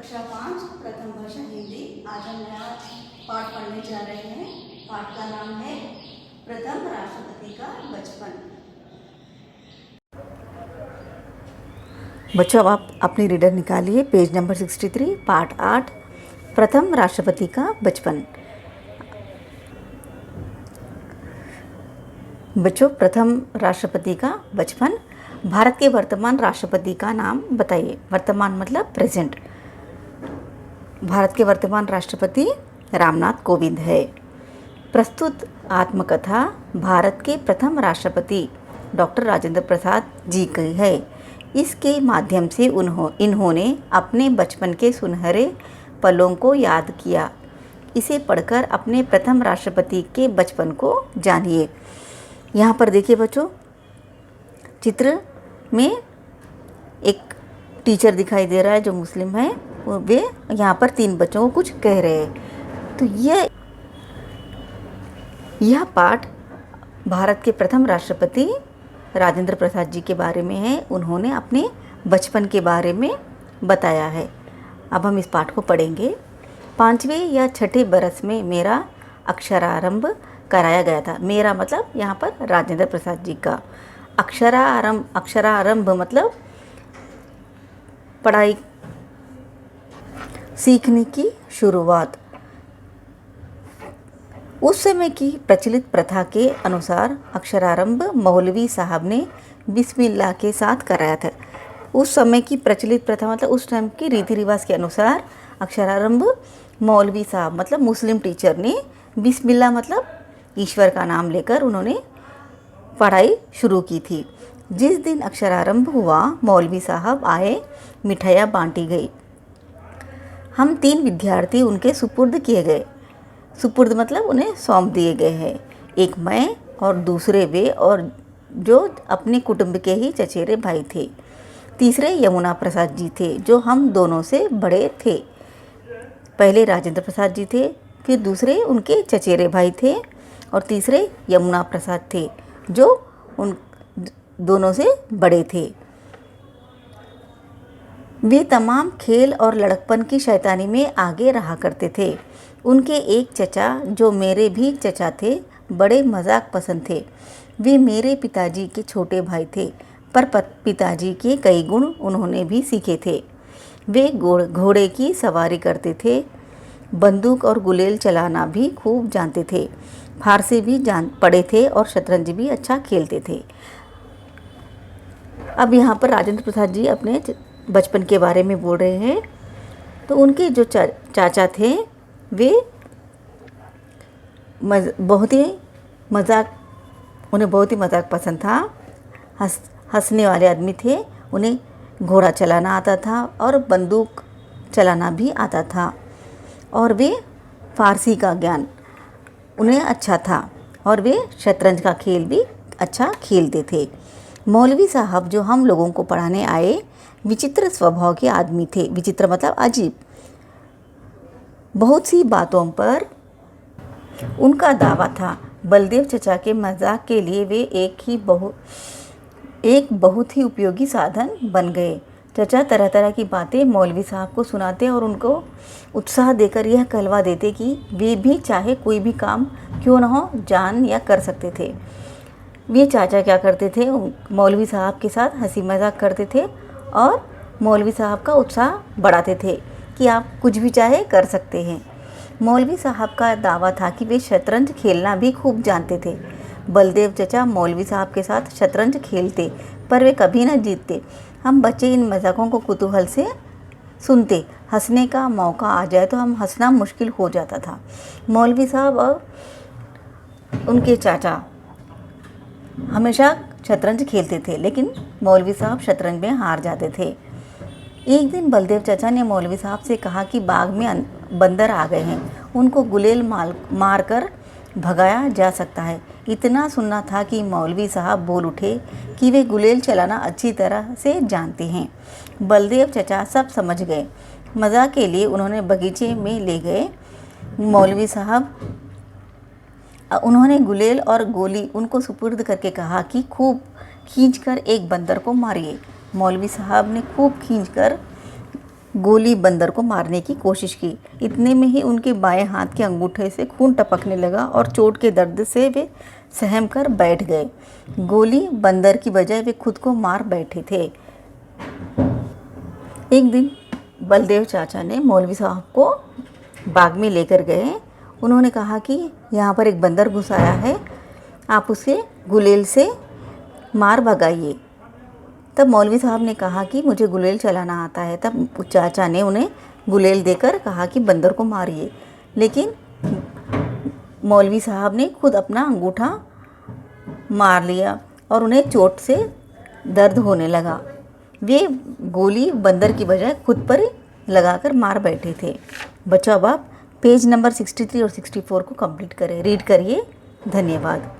कक्षा 5 प्रथम भाषा हिंदी। आज हम नया पाठ पढ़ने जा रहे हैं। पाठ का नाम है प्रथम राष्ट्रपति का बचपन। बच्चों, अब आप अपनी रीडर निकालिए, पेज नंबर 63, पाठ 8, प्रथम राष्ट्रपति का बचपन। बच्चों, प्रथम राष्ट्रपति का बचपन। भारत के वर्तमान राष्ट्रपति का नाम बताइए। वर्तमान मतलब प्रेजेंट। भारत के वर्तमान राष्ट्रपति रामनाथ कोविंद है। प्रस्तुत आत्मकथा भारत के प्रथम राष्ट्रपति डॉक्टर राजेंद्र प्रसाद जी की है। इसके माध्यम से इन्होंने अपने बचपन के सुनहरे पलों को याद किया। इसे पढ़कर अपने प्रथम राष्ट्रपति के बचपन को जानिए। यहाँ पर देखिए बच्चों, चित्र में एक टीचर दिखाई दे रहा है जो मुस्लिम है। वे यहाँ पर 3 बच्चों को कुछ कह रहे हैं। तो यह पाठ भारत के प्रथम राष्ट्रपति राजेंद्र प्रसाद जी के बारे में है। उन्होंने अपने बचपन के बारे में बताया है। अब हम इस पाठ को पढ़ेंगे। 5वें या 6ठे बरस में मेरा अक्षरारंभ कराया गया था। मेरा मतलब यहाँ पर राजेंद्र प्रसाद जी का। अक्षरारंभ मतलब पढ़ाई सीखने की शुरुआत। उस समय की प्रचलित प्रथा के अनुसार अक्षरारंभ मौलवी साहब ने बिस्मिल्लाह के साथ कराया था। उस समय की प्रचलित प्रथा मतलब उस टाइम के रीति रिवाज के अनुसार अक्षरारंभ मौलवी साहब मतलब मुस्लिम टीचर ने बिस्मिल्लाह मतलब ईश्वर का नाम लेकर उन्होंने पढ़ाई शुरू की थी। जिस दिन अक्षरारंभ हुआ, मौलवी साहब आए, मिठाइयाँ बांटी गई। हम 3 विद्यार्थी उनके सुपुर्द किए गए। सुपुर्द मतलब उन्हें सौंप दिए गए हैं। एक मैं और दूसरे वे, और जो अपने कुटुंब के ही चचेरे भाई थे। तीसरे यमुना प्रसाद जी थे जो हम दोनों से बड़े थे। पहले राजेंद्र प्रसाद जी थे, फिर दूसरे उनके चचेरे भाई थे, और तीसरे यमुना प्रसाद थे जो उन दोनों से बड़े थे। वे तमाम खेल और लड़कपन की शैतानी में आगे रहा करते थे। उनके एक चचा जो मेरे भी चचा थे, बड़े मजाक पसंद थे। वे मेरे पिताजी के छोटे भाई थे, पर पिताजी के कई गुण उन्होंने भी सीखे थे। वे घोड़े की सवारी करते थे, बंदूक और गुलेल चलाना भी खूब जानते थे, फारसी भी पढ़े थे और शतरंज भी अच्छा खेलते थे। अब यहाँ पर राजेंद्र प्रसाद जी अपने बचपन के बारे में बोल रहे हैं। तो उनके जो चाचा थे वे बहुत ही मजाक पसंद था। हंसने वाले आदमी थे। उन्हें घोड़ा चलाना आता था और बंदूक चलाना भी आता था, और वे फारसी का ज्ञान उन्हें अच्छा था, और वे शतरंज का खेल भी अच्छा खेलते थे। मौलवी साहब जो हम लोगों को पढ़ाने आए, विचित्र स्वभाव के आदमी थे। विचित्र मतलब अजीब। बहुत सी बातों पर उनका दावा था। बलदेव चचा के मजाक के लिए वे एक बहुत ही उपयोगी साधन बन गए। चचा तरह तरह की बातें मौलवी साहब को सुनाते और उनको उत्साह देकर यह कहलवा देते कि वे भी चाहे कोई भी काम क्यों न हो जान या कर सकते थे। वे चाचा क्या करते थे, मौलवी साहब के साथ हंसी मजाक करते थे और मौलवी साहब का उत्साह बढ़ाते थे कि आप कुछ भी चाहे कर सकते हैं। मौलवी साहब का दावा था कि वे शतरंज खेलना भी खूब जानते थे। बलदेव चचा मौलवी साहब के साथ शतरंज खेलते, पर वे कभी न जीतते। हम बच्चे इन मजाकों को कुतूहल से सुनते। हंसने का मौका आ जाए तो हम हंसना मुश्किल हो जाता था। मौलवी साहब और उनके चाचा हमेशा शतरंज खेलते थे, लेकिन मौलवी साहब शतरंज में हार जाते थे। एक दिन बलदेव चाचा ने मौलवी साहब से कहा कि बाग में बंदर आ गए हैं, उनको गुलेल मार कर भगाया जा सकता है। इतना सुनना था कि मौलवी साहब बोल उठे कि वे गुलेल चलाना अच्छी तरह से जानते हैं। बलदेव चाचा सब समझ गए। मज़ाक के लिए उन्होंने बगीचे में ले गए। मौलवी साहब उन्होंने गुलेल और गोली उनको सुपुर्द करके कहा कि खूब खींचकर एक बंदर को मारिए। मौलवी साहब ने खूब खींचकर गोली बंदर को मारने की कोशिश की। इतने में ही उनके बाएं हाथ के अंगूठे से खून टपकने लगा और चोट के दर्द से वे सहम कर बैठ गए। गोली बंदर की बजाय वे खुद को मार बैठे थे। एक दिन बलदेव चाचा ने मौलवी साहब को बाग में लेकर गए। उन्होंने कहा कि यहाँ पर एक बंदर घुस आया है, आप उसे गुलेल से मार भगाइए। तब मौलवी साहब ने कहा कि मुझे गुलेल चलाना आता है। तब चाचा ने उन्हें गुलेल देकर कहा कि बंदर को मारिए, लेकिन मौलवी साहब ने खुद अपना अंगूठा मार लिया और उन्हें चोट से दर्द होने लगा। वे गोली बंदर की बजाय खुद पर लगाकर मार बैठे थे। बच्चों, अब आप पेज नंबर 63 और 64 को कंप्लीट करें, रीड करिए। धन्यवाद।